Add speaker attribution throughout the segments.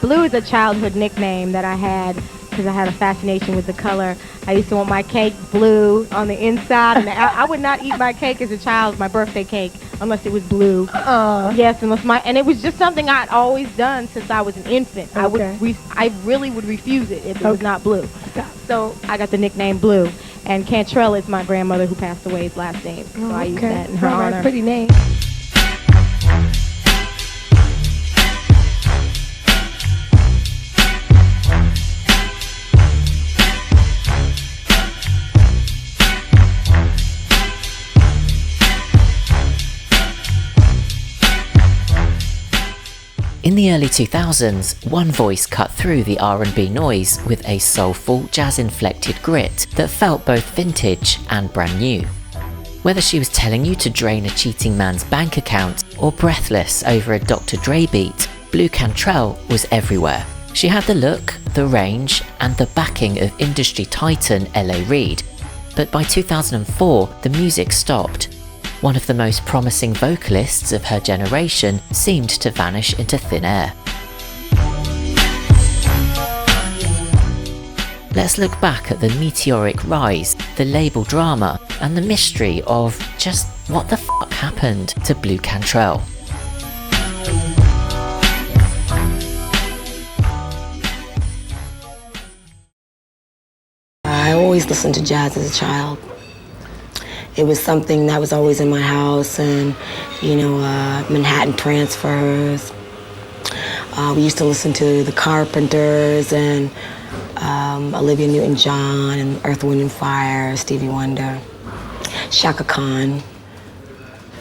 Speaker 1: Blue is a childhood nickname that I had because I had a fascination with the color. I used to want my cake blue on the inside, and I would not eat my cake as a child, my birthday cake, unless it was blue. Yes, and it was just something I'd always done since I was an infant.
Speaker 2: Okay.
Speaker 1: I really would refuse it if it was not blue. So I got the nickname Blue. And Cantrell is my grandmother who passed away's last name. So I use that in her honor.
Speaker 2: Pretty name.
Speaker 3: In the early 2000s, one voice cut through the R&B noise with a soulful, jazz-inflected grit that felt both vintage and brand new. Whether she was telling you to drain a cheating man's bank account or breathless over a Dr. Dre beat, Blu Cantrell was everywhere. She had the look, the range, and the backing of industry titan L.A. Reid. But by 2004, the music stopped. One of the most promising vocalists of her generation seemed to vanish into thin air. Let's look back at the meteoric rise, the label drama, and the mystery of just what the fuck happened to Blu Cantrell.
Speaker 4: I always listened to jazz as a child. It was something that was always in my house, and Manhattan Transfers. We used to listen to the Carpenters and Olivia Newton-John and Earth, Wind and Fire, Stevie Wonder, Shaka Khan.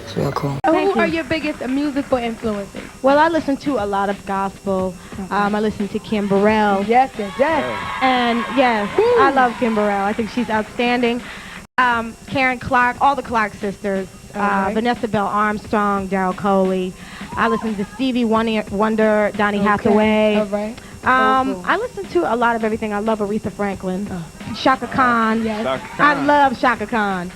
Speaker 4: It's real cool.
Speaker 2: Who are your biggest musical influences?
Speaker 1: Well, I listen to a lot of gospel. I listen to Kim Burrell.
Speaker 2: Yes.
Speaker 1: And yes, I love Kim Burrell. I think she's outstanding. Karen Clark, all the Clark sisters, Vanessa Bell Armstrong, Daryl Coley. I listen to Stevie Wonder, Donny Hathaway.
Speaker 2: All right.
Speaker 1: I listen to a lot of everything. I love Aretha Franklin, Shaka Khan.
Speaker 2: Yes.
Speaker 1: I love Shaka Khan,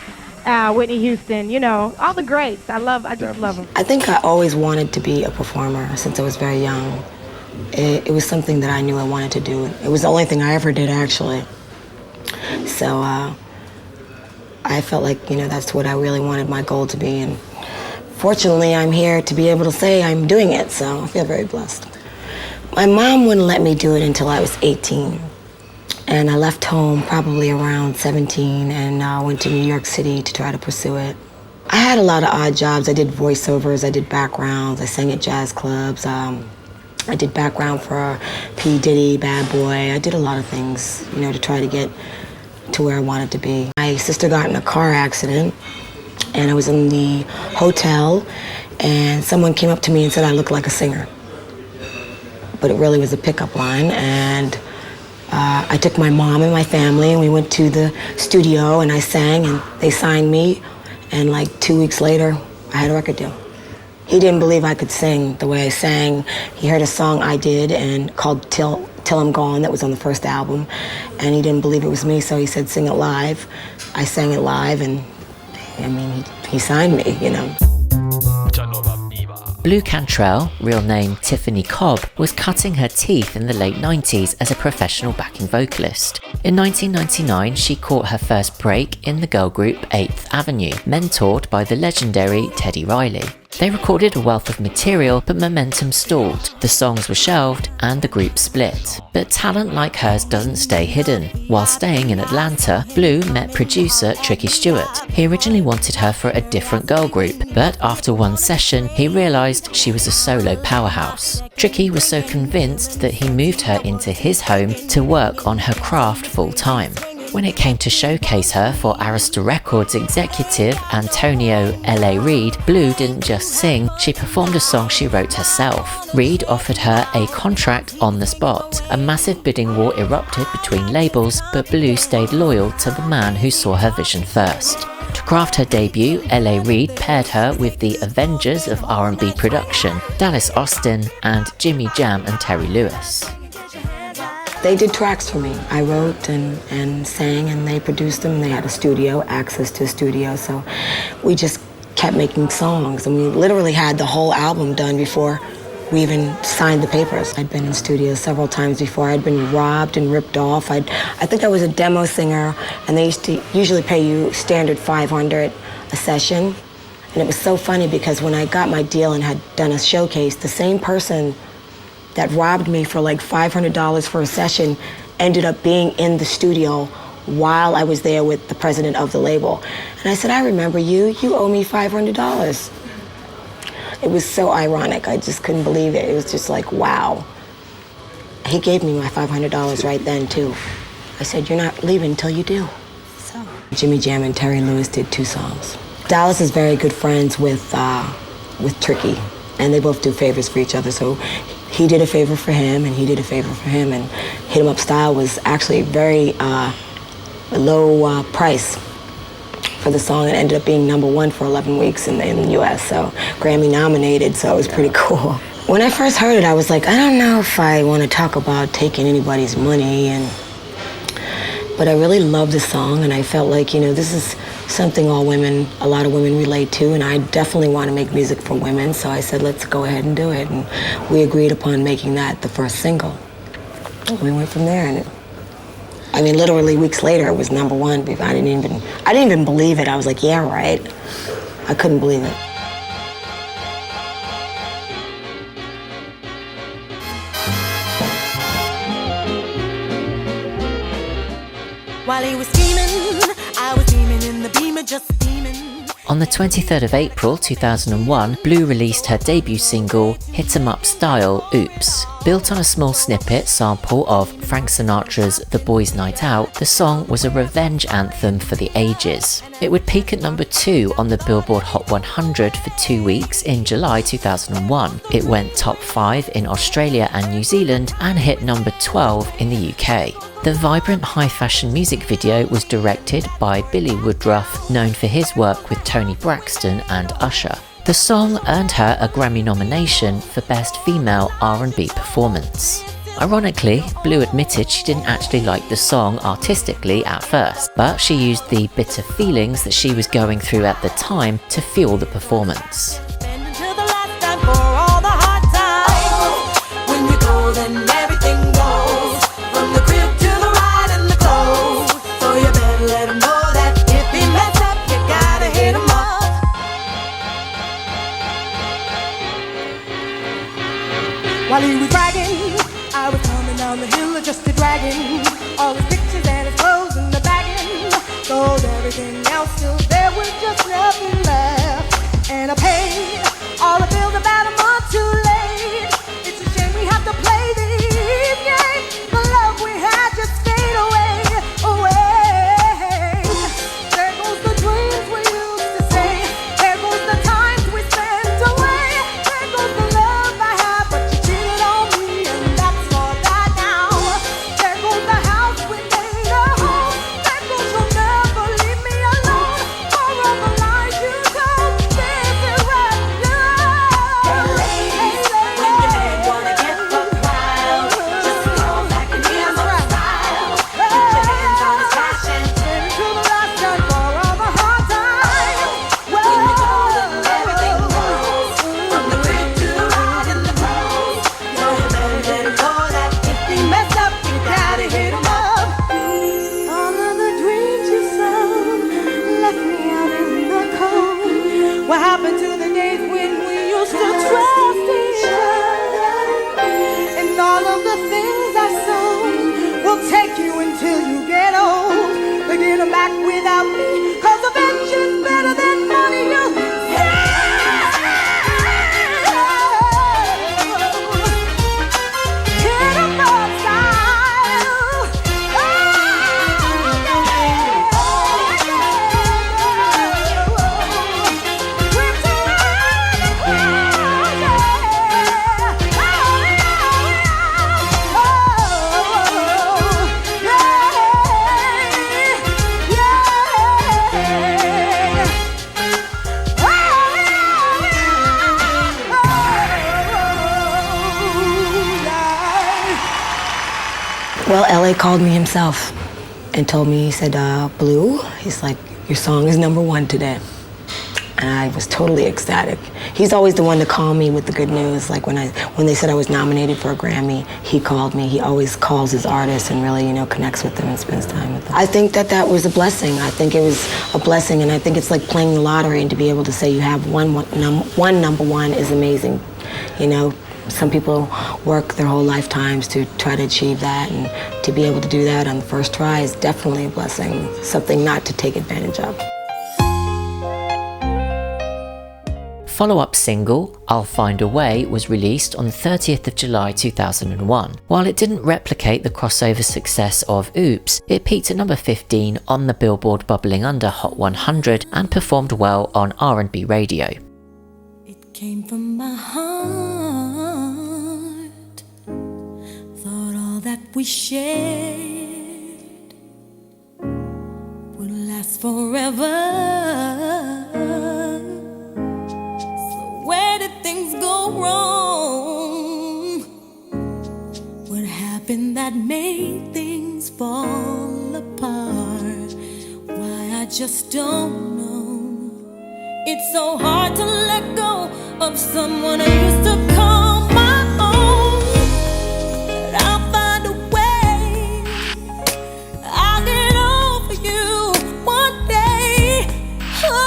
Speaker 1: Whitney Houston. All the greats. I just love them.
Speaker 4: I think I always wanted to be a performer since I was very young. It was something that I knew I wanted to do. It was the only thing I ever did, actually. So I felt like, that's what I really wanted my goal to be. And fortunately, I'm here to be able to say I'm doing it, so I feel very blessed. My mom wouldn't let me do it until I was 18. And I left home probably around 17 and went to New York City to try to pursue it. I had a lot of odd jobs. I did voiceovers, I did backgrounds, I sang at jazz clubs. I did background for P. Diddy, Bad Boy. I did a lot of things, to try to get to where I wanted to be. My sister got in a car accident, and I was in the hotel, and someone came up to me and said I looked like a singer. But it really was a pickup line, and I took my mom and my family, and we went to the studio, and I sang, and they signed me, and like 2 weeks later, I had a record deal. He didn't believe I could sing the way I sang. He heard a song I did and called Till I'm Gone, that was on the first album, and he didn't believe it was me, so he said, sing it live. I sang it live, and he signed me,
Speaker 3: Blu Cantrell, real name Tiffany Cobb, was cutting her teeth in the late 90s as a professional backing vocalist. In 1999, she caught her first break in the girl group 8th Avenue, mentored by the legendary Teddy Riley. They recorded a wealth of material, but momentum stalled. The songs were shelved and the group split. But talent like hers doesn't stay hidden. While staying in Atlanta, Blu met producer Tricky Stewart. He originally wanted her for a different girl group, but after one session, he realized she was a solo powerhouse. Tricky was so convinced that he moved her into his home to work on her craft full time. When it came to showcase her for Arista Records executive Antonio L.A. Reid, Blu didn't just sing, she performed a song she wrote herself. Reid offered her a contract on the spot. A massive bidding war erupted between labels, but Blu stayed loyal to the man who saw her vision first. To craft her debut, L.A. Reid paired her with the Avengers of R&B production, Dallas Austin and Jimmy Jam and Terry Lewis.
Speaker 4: They did tracks for me. I wrote and sang, and they produced them. They had a studio, access to a studio, so we just kept making songs. And we literally had the whole album done before We even signed the papers. I'd been in studios several times before. I'd been robbed and ripped off. I think I was a demo singer, and they used to usually pay you standard $500 a session. And it was so funny because when I got my deal and had done a showcase, the same person that robbed me for like $500 for a session ended up being in the studio while I was there with the president of the label. And I said, I remember you owe me $500. It was so ironic, I just couldn't believe it. It was just like, wow. He gave me my $500 right then too. I said, you're not leaving until you do. So Jimmy Jam and Terry Lewis did 2 songs. Dallas is very good friends with Tricky, and they both do favors for each other. So he did a favor for him, and he did a favor for him, and Hit 'Em Up Style was actually very low price for the song. It ended up being #1 for 11 weeks in the US, so Grammy nominated, so it was pretty cool. When I first heard it, I was like, I don't know if I want to talk about taking anybody's money, but I really loved the song, and I felt like, this is something a lot of women relate to, and I definitely want to make music for women, so I said, let's go ahead and do it, and we agreed upon making that the first single. We went from there, and literally weeks later, it was #1. I didn't even believe it. I was like, yeah, right. I couldn't believe it.
Speaker 5: While he was scheming, I was beaming in the beamer, just beaming.
Speaker 3: On the 23rd of April 2001, Blu released her debut single, Hit 'Em Up Style, Oops. Built on a small snippet sample of Frank Sinatra's The Boys' Night Out, the song was a revenge anthem for the ages. It would peak at #2 on the Billboard Hot 100 for 2 weeks in July 2001. It went top 5 in Australia and New Zealand and hit #12 in the UK. The vibrant high-fashion music video was directed by Billy Woodruff, known for his work with Toni Braxton and Usher. The song earned her a Grammy nomination for Best Female R&B Performance. Ironically, Blu admitted she didn't actually like the song artistically at first, but she used the bitter feelings that she was going through at the time to fuel the performance.
Speaker 5: While he was bragging, I was coming down the hill just a dragging. All his pictures and his clothes in the bagging. Sold everything else till there was just nothing left. And I paid all the bills about a month too late. It's a shame we have to play these games. The love we had just fade away, away. There goes the dreams we used to say. There goes the times we spent away. There goes the love I had, but you cheated on me, and that's all that now. There goes the house we made a home. There goes you'll never leave me alone. For all the lies you told, this is what love. Hey, ladies, when your man wanna get buck wild, just fall back and hear my style. Put your hands on his cash and turn to the last night for all the hard times. When you're golden, everything goes. From the crib to the ride in the pros. You better let him know that if he messed up, you gotta hit him up. All of the dreams you sold left me out in the cold. What happened to the days when we used to trust each other? And all of the things I sold will take you until you get old. To get them back without me, 'cause vengeance better than money, you say. Hit 'em up style.
Speaker 4: Well, LA called me himself and told me, he said, Blu, he's like, your song is #1 today. and I was totally ecstatic. He's always the one to call me with the good news. Like when they said I was nominated for a Grammy, he called me. He always calls his artists and really, connects with them and spends time with them. I think that was a blessing. I think it was a blessing, and I think it's like playing the lottery, and to be able to say you have one number one is amazing. Some people work their whole lifetimes to try to achieve that, and to be able to do that on the first try is definitely a blessing, something not to take advantage of.
Speaker 3: Follow-up single, I'll Find a Way, was released on the 30th of July 2001. While it didn't replicate the crossover success of Oops, it peaked at number 15 on the Billboard Bubbling Under Hot 100 and performed well on R&B radio.
Speaker 5: It came from my heart, thought all that we shared would last forever. Where did things go wrong? What happened that made things fall apart? Why, I just don't know. It's so hard to let go of someone I used to call my own. But I'll find a way. I'll get over you one day. Oh.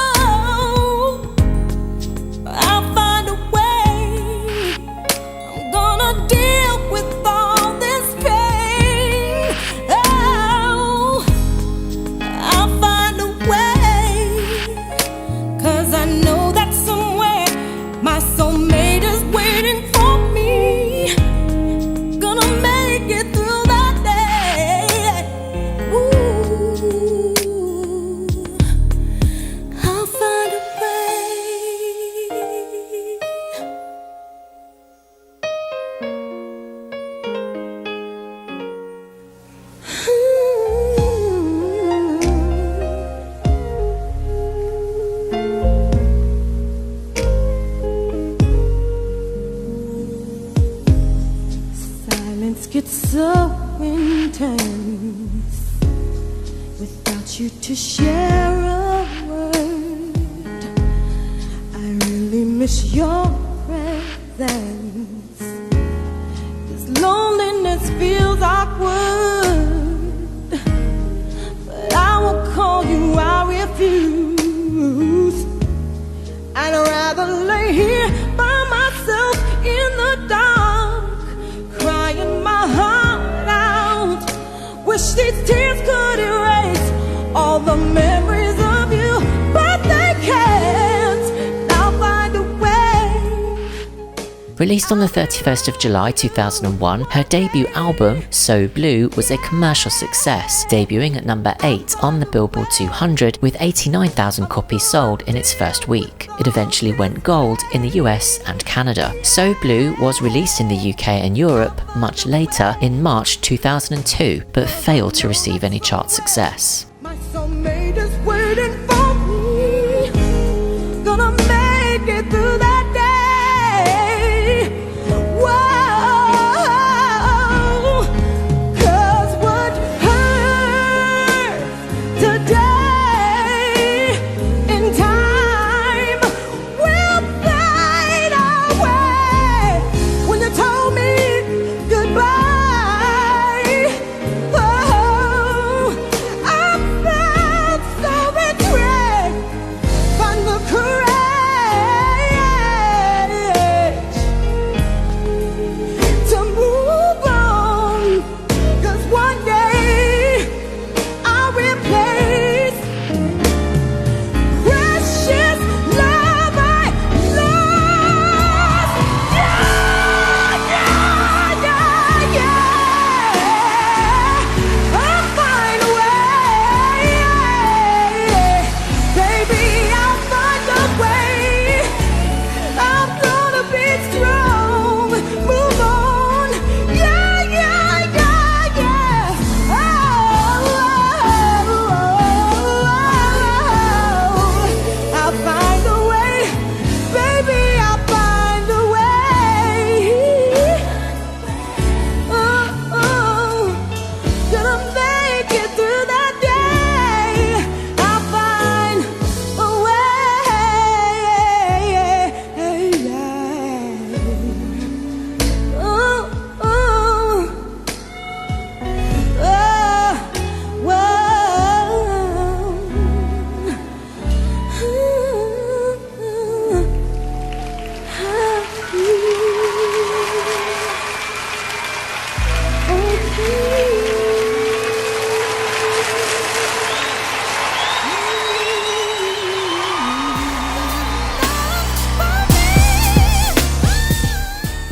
Speaker 5: It's so intense without you to share a word. I really miss your presence. This loneliness feels awkward, but I won't call you, I refuse. I'd rather lay here by myself in the dark, crying my heart out. Wish these tears could erase all the memories of you, but they can't. I'll find a way.
Speaker 3: Released on the 31st of July 2001, her debut album, So Blue, was a commercial success, debuting at number 8 on the Billboard 200 with 89,000 copies sold in its first week. It eventually went gold in the US and Canada. So Blue was released in the UK and Europe much later in March 2002, but failed to receive any chart success.
Speaker 5: My soulmate is waiting for me, gonna make it through that day. Whoa, 'cause what hurts today in time will fade away. When you told me goodbye, oh, I
Speaker 3: The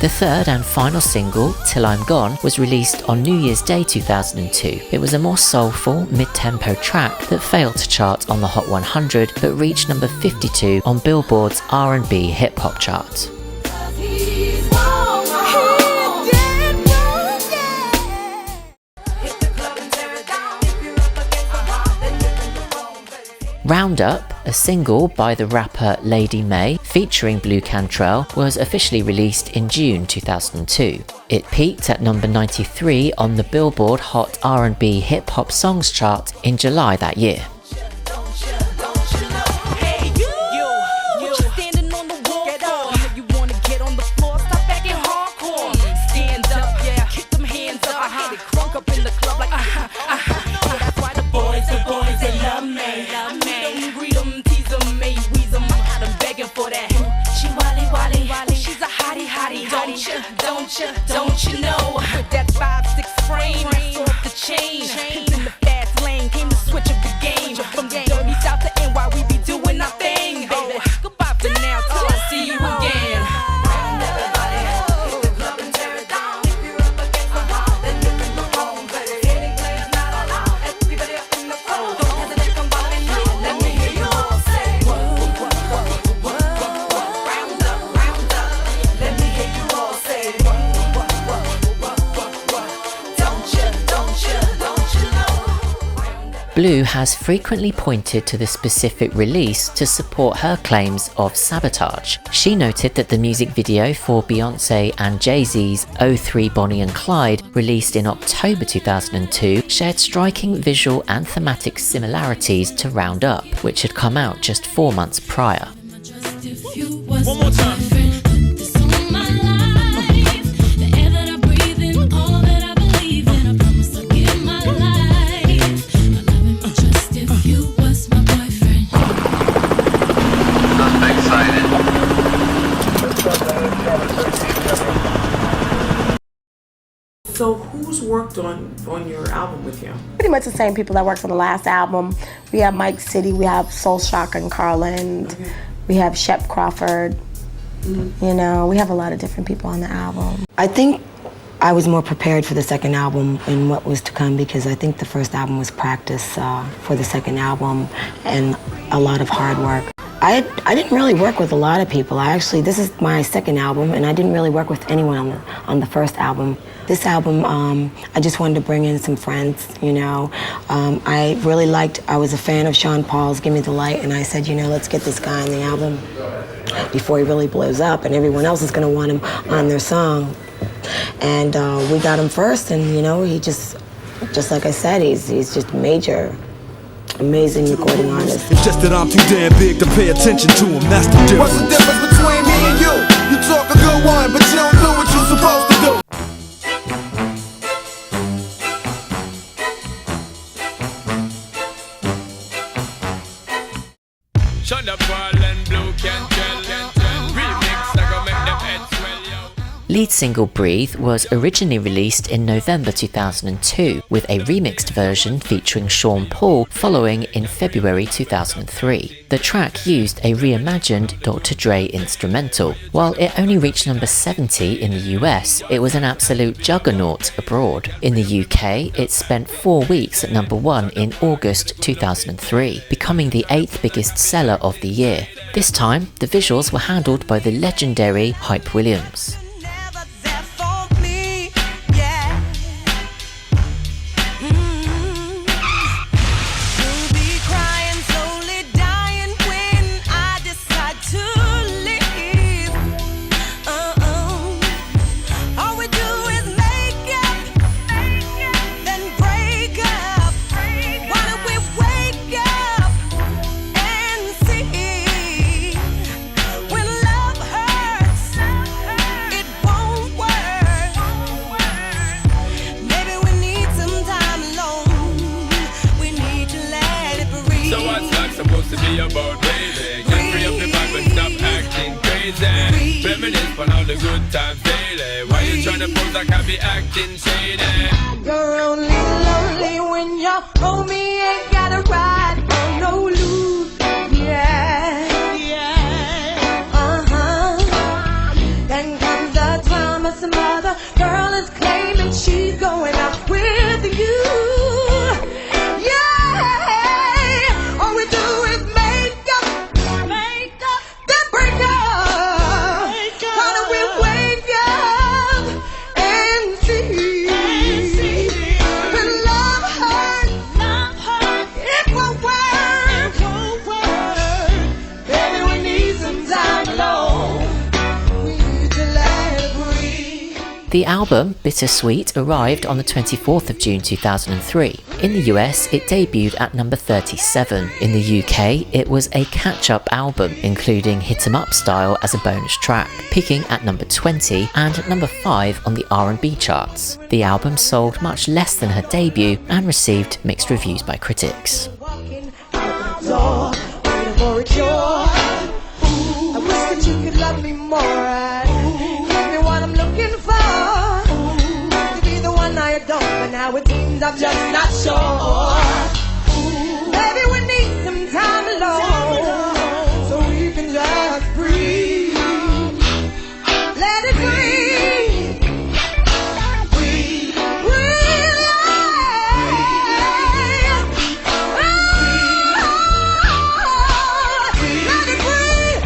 Speaker 3: third and final single, Till I'm Gone, was released on New Year's Day 2002. It was a more soulful, mid-tempo track that failed to chart on the Hot 100 but reached number 52 on Billboard's R&B hip-hop chart. Round Up, a single by the rapper Lady May featuring Blu Cantrell, was officially released in June 2002. It peaked at number 93 on the Billboard Hot R&B Hip Hop Songs chart in July that year.
Speaker 5: Don't you know that 5'6" frame off the chain, in the fast lane, came to switch up the game. From the dirty south to NY, we be doing our thing, baby. Goodbye for now, till I see you again. Everybody, hit the club and tear it down. If you're up against the wall, then you're in the wrong place. Any players not allowed. Everybody up in the crowd, don't hesitate, come by and now. Let me hear you all say, round up, round up. Let me hear you all say,
Speaker 3: Blu has frequently pointed to the specific release to support her claims of sabotage. She noted that the music video for Beyoncé and Jay-Z's 03 Bonnie and Clyde, released in October 2002, shared striking visual and thematic similarities to Round Up, which had come out just 4 months prior.
Speaker 6: One more time.
Speaker 7: So who's worked on your album with you?
Speaker 4: Pretty much the same people that worked on the last album. We have Mike City, we have Soul Shock and Carlin, we have Shep Crawford. You know, we have a lot of different people on the album. I think I was more prepared for the second album and what was to come, because I think the first album was practice for the second album and a lot of hard work. I didn't really work with a lot of people. This is my second album, and I didn't really work with anyone on the first album. This album, I just wanted to bring in some friends, you know. I was a fan of Sean Paul's Give Me the Light, and I said, you know, let's get this guy on the album before he really blows up, and everyone else is gonna want him on their song. And we got him first, and you know, he just like I said, he's just major. Amazing recording artist.
Speaker 6: It's just that I'm too damn big to pay attention to him, that's the difference.
Speaker 8: What's the difference between me and you? You talk a good one, but you don't do what you're supposed to do.
Speaker 9: Shut up, and Blu Cantrell, remix that go make them heads swell, yo.
Speaker 3: Lead single Breathe was originally released in November 2002, with a remixed version featuring Sean Paul following in February 2003. The track used a reimagined Dr. Dre instrumental. While it only reached number 70 in the US, it was an absolute juggernaut abroad. In the UK, it spent 4 weeks at number 1 in August 2003, becoming the 8th biggest seller of the year. This time, the visuals were handled by the legendary Hype Williams.
Speaker 9: So what's that supposed to be about, baby? Get free of the vibe and stop acting crazy. crazy. Reminisce on all the good times daily. Why you tryna pose like I be acting shady?
Speaker 5: You're only lonely when your homie ain't got a ride for no loot. Yeah, yeah, Then comes the time of some other girl is claiming she's going out with you. Yeah, all we do is make up, then break up. Why don't we wake up and see? When love hurts, it won't work. Baby, we need some time alone. We need to let it breathe.
Speaker 3: The album Bittersweet arrived on the 24th of June 2003. In the US, it debuted at number 37. In the UK, it was a catch-up album, including Hit 'em Up Style as a bonus track, peaking at number 20 and number 5 on the R&B charts. The album sold much less than her debut and received mixed reviews by critics.
Speaker 5: Walking out the door, waiting for a cure. I wish that you could love me more. Give me what I'm looking for. To be the one I adore, but now it seems I'm just not sure. Baby, we need some time alone, so we can just breathe. Let it breathe. Breathe. Breathe. Let it breathe.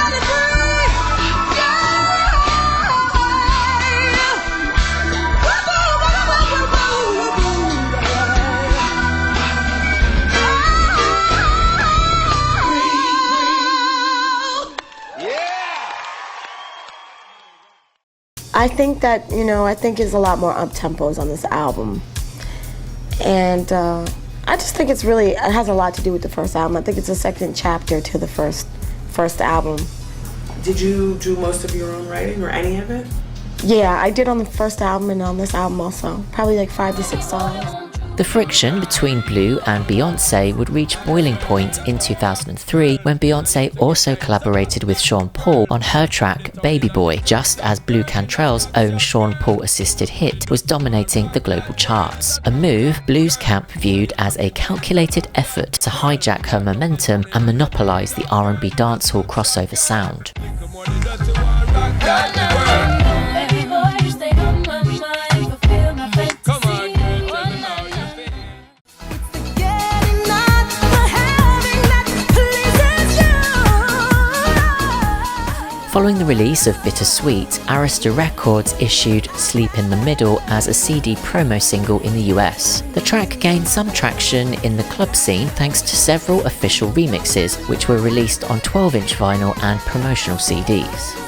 Speaker 5: Let it
Speaker 4: I think that, I think there's a lot more up-tempos on this album. And I just think it has a lot to do with the first album. I think it's a second chapter to the first album.
Speaker 7: Did you do most of your own writing or any of it?
Speaker 4: Yeah, I did on the first album and on this album also. Probably like 5 to 6 songs.
Speaker 3: The friction between Blu and Beyoncé would reach boiling point in 2003 when Beyoncé also collaborated with Sean Paul on her track Baby Boy, just as Blu Cantrell's own Sean Paul assisted hit was dominating the global charts. A move Blu's camp viewed as a calculated effort to hijack her momentum and monopolise the R&B dancehall crossover sound. Following the release of Bittersweet, Arista Records issued Sleep in the Middle as a CD promo single in the US. The track gained some traction in the club scene thanks to several official remixes, which were released on 12-inch vinyl and promotional CDs.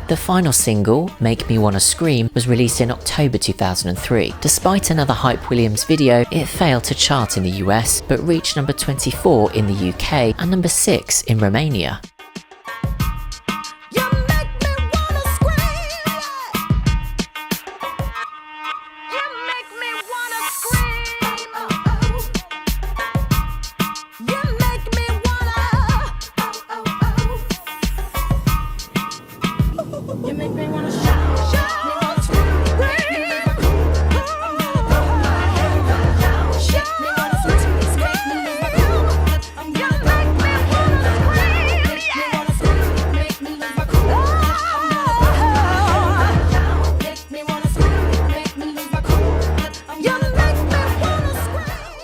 Speaker 3: The final single, Make Me Wanna Scream, was released in October 2003. Despite another Hype Williams video, it failed to chart in the US, but reached number 24 in the UK and number 6 in Romania.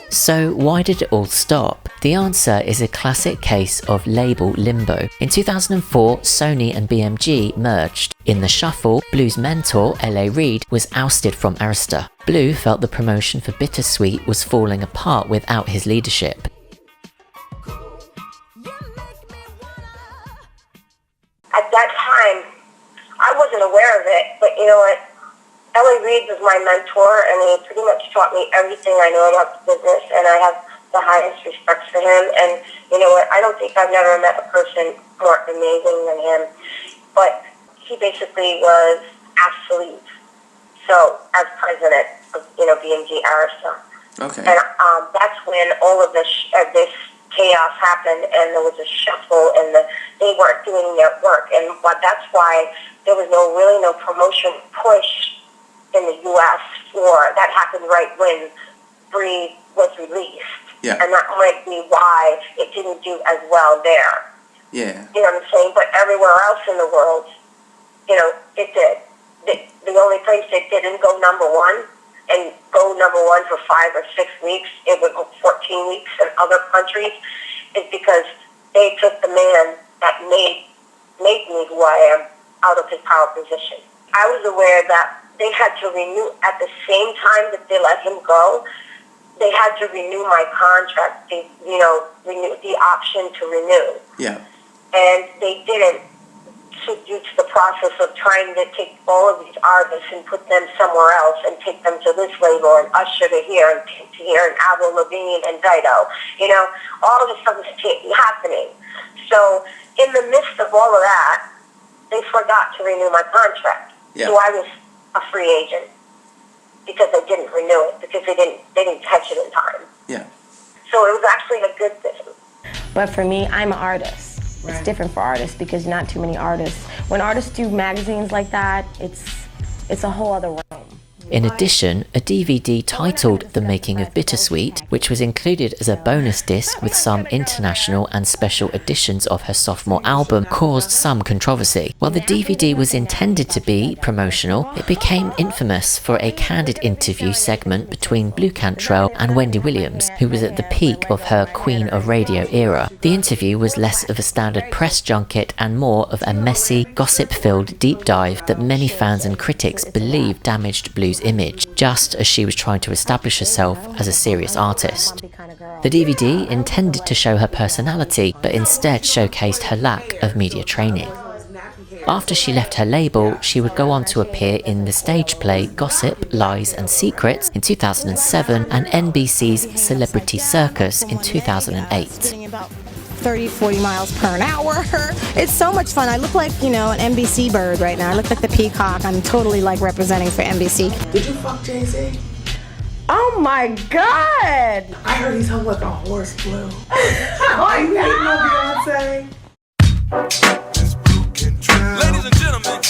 Speaker 3: So why did it all stop? The answer is a classic case of label limbo. In 2004, Sony and BMG merged. In the shuffle, Blu's mentor, L.A. Reid, was ousted from Arista. Blu felt the promotion for Bittersweet was falling apart without his leadership.
Speaker 10: of it, but you know what? Ellie Reed was my mentor, and he pretty much taught me everything I know about the business, and I have the highest respect for him. And you know what? I don't think I've never met a person more amazing than him. But he basically was asked to leave. So, as president of, BMG Arista.
Speaker 11: Okay.
Speaker 10: And that's when all of this chaos happened, and there was a shuffle, and they weren't doing their work. And that's why there was really no promotion push in the U.S. That happened right when Breathe was released.
Speaker 11: Yeah.
Speaker 10: And that might be why it didn't do as well there.
Speaker 11: Yeah.
Speaker 10: You know what I'm saying? But everywhere else in the world, it did. The only place it didn't go number one and go number one for 5 or 6 weeks, it would go 14 weeks in other countries, is because they took the man that made me who I am out of his power position. I was aware that they had to renew at the same time that they let him go. They had to renew my contract. Renew the option to renew.
Speaker 11: Yeah.
Speaker 10: And they didn't, due to the process of trying to take all of these artists and put them somewhere else and take them to this label and Usher to here and to here and Avril Lavigne and Dido. All of this stuff is happening. So in the midst of all of that, they forgot to renew my contract.
Speaker 11: Yeah.
Speaker 10: So I was a free agent because they didn't renew it, because they didn't catch it in time.
Speaker 11: Yeah.
Speaker 10: So it was actually a good thing.
Speaker 12: But for me, I'm an artist. It's different for artists because not too many artists. When artists do magazines like that, it's a whole other realm.
Speaker 3: In addition, a DVD titled The Making of Bittersweet, which was included as a bonus disc with some international and special editions of her sophomore album, caused some controversy. While the DVD was intended to be promotional, it became infamous for a candid interview segment between Blu Cantrell and Wendy Williams, who was at the peak of her Queen of Radio era. The interview was less of a standard press junket and more of a messy, gossip-filled deep dive that many fans and critics believe damaged Blu's image, just as she was trying to establish herself as a serious artist. The DVD intended to show her personality, but instead showcased her lack of media training. After she left her label, she would go on to appear in the stage play Gossip, Lies and Secrets in 2007 and NBC's Celebrity Circus in 2008.
Speaker 1: 30, 40 miles per hour. It's so much fun. I look like, an NBC bird right now. I look like the peacock. I'm totally representing for NBC.
Speaker 7: Did you fuck Jay-Z?
Speaker 1: Oh my God!
Speaker 7: I heard he's hung like a horse, Blue. Oh, you didn't know Beyonce?
Speaker 6: Ladies and gentlemen,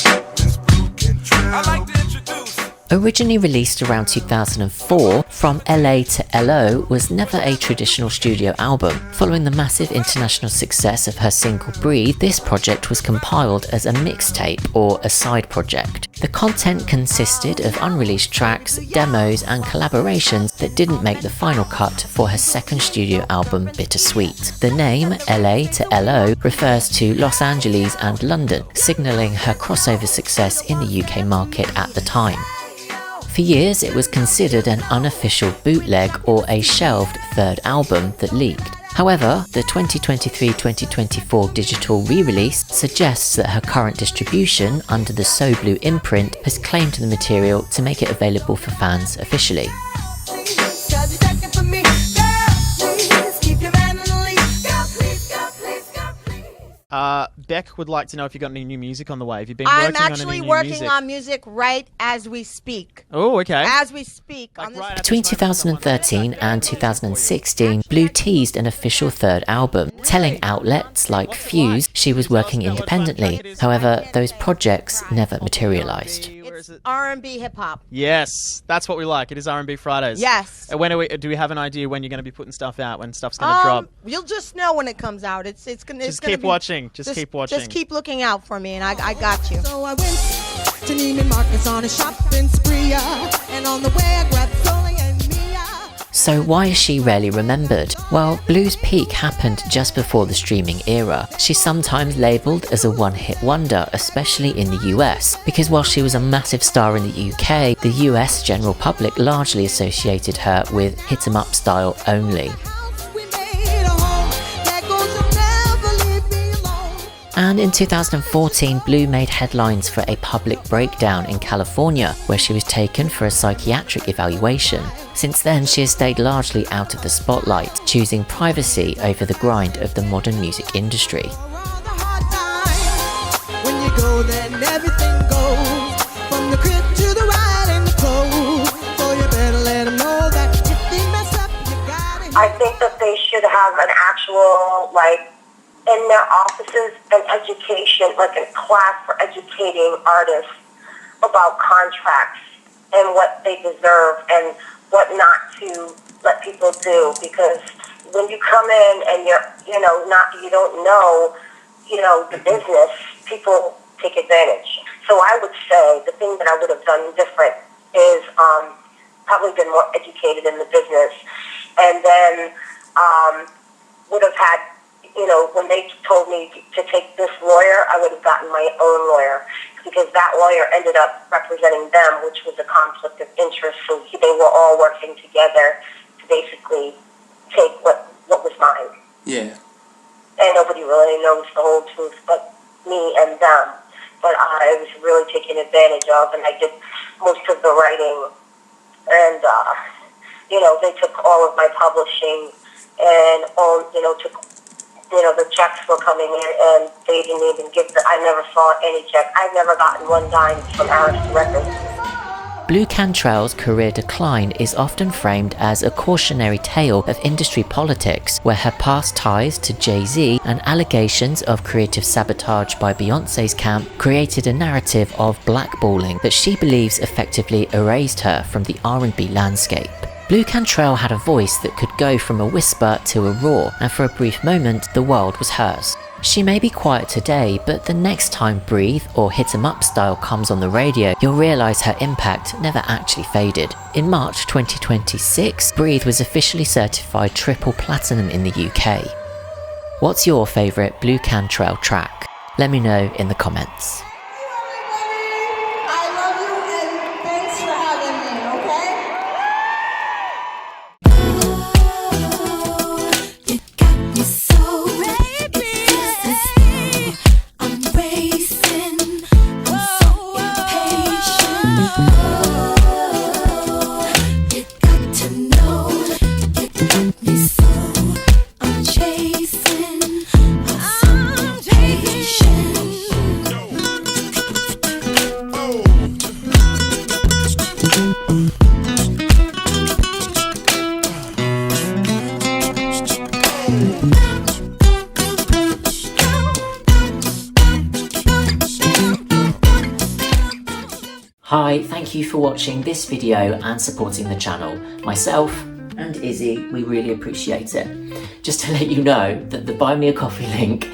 Speaker 6: I'd like to introduce.
Speaker 3: Originally released around 2004, From LA to LO was never a traditional studio album. Following the massive international success of her single Breathe, this project was compiled as a mixtape or a side project. The content consisted of unreleased tracks, demos and collaborations that didn't make the final cut for her second studio album Bittersweet. The name LA to LO refers to Los Angeles and London, signalling her crossover success in the UK market at the time. For years, it was considered an unofficial bootleg or a shelved third album that leaked. However, the 2023-2024 digital re-release suggests that her current distribution under the So Blue imprint has claimed the material to make it available for fans officially.
Speaker 13: Beck would like to know if you've got any new music on the way. Have you been working on any new music?
Speaker 14: I'm actually working on music right as we speak.
Speaker 13: Oh, okay.
Speaker 14: As we speak.
Speaker 3: Between 2013 and 2016, Blu teased an official third album, telling outlets like Fuse she was working independently. However, those projects never materialized.
Speaker 14: It's R&B hip-hop.
Speaker 13: Yes, that's what we like. It is R&B Fridays.
Speaker 14: Yes.
Speaker 13: When do we have an idea when you're going to be putting stuff out, when stuff's going to drop?
Speaker 14: You'll just know when it comes out. It's gonna.
Speaker 13: Just keep watching. Just keep watching.
Speaker 14: Just keep looking out for me, and I got you.
Speaker 5: So I went to Neiman Marcus on a shopping spree, and on the way I grabbed Sully and Mia.
Speaker 3: So why is she rarely remembered? Well, Blu's peak happened just before the streaming era. She's sometimes labelled as a one-hit wonder, especially in the US, because while she was a massive star in the UK, the US general public largely associated her with hit-em-up style only. And in 2014, Blu made headlines for a public breakdown in California, where she was taken for a psychiatric evaluation. Since then, she has stayed largely out of the spotlight, choosing privacy over the grind of the modern music industry.
Speaker 5: When you go, then everything goes from the crib to the ride and the clothes. So you better let them know that if they mess up, you got it.
Speaker 10: I think that they should have an actual, like, in their offices, an education, like a class for educating artists about contracts and what they deserve and what not to let people do. Because when you come in and you don't know, the business, people take advantage. So I would say the thing that I would have done different is probably been more educated in the business, and then would have had, when they told me to take this lawyer, I would have gotten my own lawyer, because that lawyer ended up representing them, which was a conflict of interest. So they were all working together to basically take what was mine.
Speaker 11: Yeah.
Speaker 10: And nobody really knows the whole truth but me and them. But I was really taken advantage of, and I did most of the writing. And, they took all of my publishing and took, the checks were coming in, and they didn't even I never saw any check. I've never gotten one dime from Arista Records.
Speaker 3: Blu Cantrell's career decline is often framed as a cautionary tale of industry politics, where her past ties to Jay-Z and allegations of creative sabotage by Beyoncé's camp created a narrative of blackballing that she believes effectively erased her from the R&B landscape. Blu Cantrell had a voice that could go from a whisper to a roar, and for a brief moment the world was hers. She may be quiet today, but the next time Breathe or Hit 'em Up Style comes on the radio, you'll realise her impact never actually faded. In March 2026, Breathe was officially certified triple platinum in the UK. What's your favourite Blu Cantrell track? Let me know in the comments.
Speaker 5: I love you, and thanks for having me, okay? You got me so ready. I'm racing. I'm so impatient. You got to know. You got me so. I'm chasing. I'm so impatient.
Speaker 3: Hi, thank you for watching this video and supporting the channel. Myself and Izzy, we really appreciate it. Just to let you know that the Buy Me a Coffee link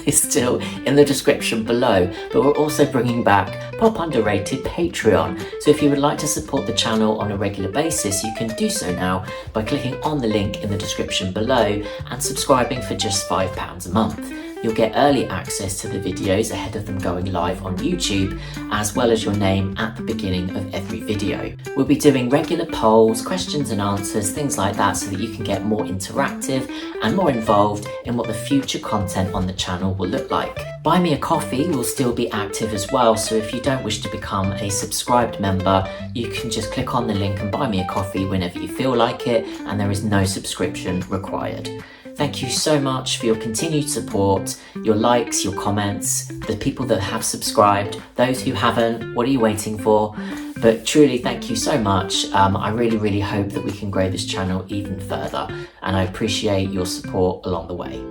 Speaker 3: is still in the description below, but we're also bringing back Pop Underrated Patreon. So if you would like to support the channel on a regular basis, you can do so now by clicking on the link in the description below and subscribing for just £5 a month. You'll get early access to the videos ahead of them going live on YouTube, as well as your name at the beginning of every video. We'll be doing regular polls, questions and answers, things like that, so that you can get more interactive and more involved in what the future content on the channel will look like. Buy Me a Coffee will still be active as well, so if you don't wish to become a subscribed member, you can just click on the link and buy me a coffee whenever you feel like it, and there is no subscription required. Thank you so much for your continued support, your likes, your comments, the people that have subscribed, those who haven't, what are you waiting for? But truly, thank you so much. I really hope that we can grow this channel even further, and I appreciate your support along the way.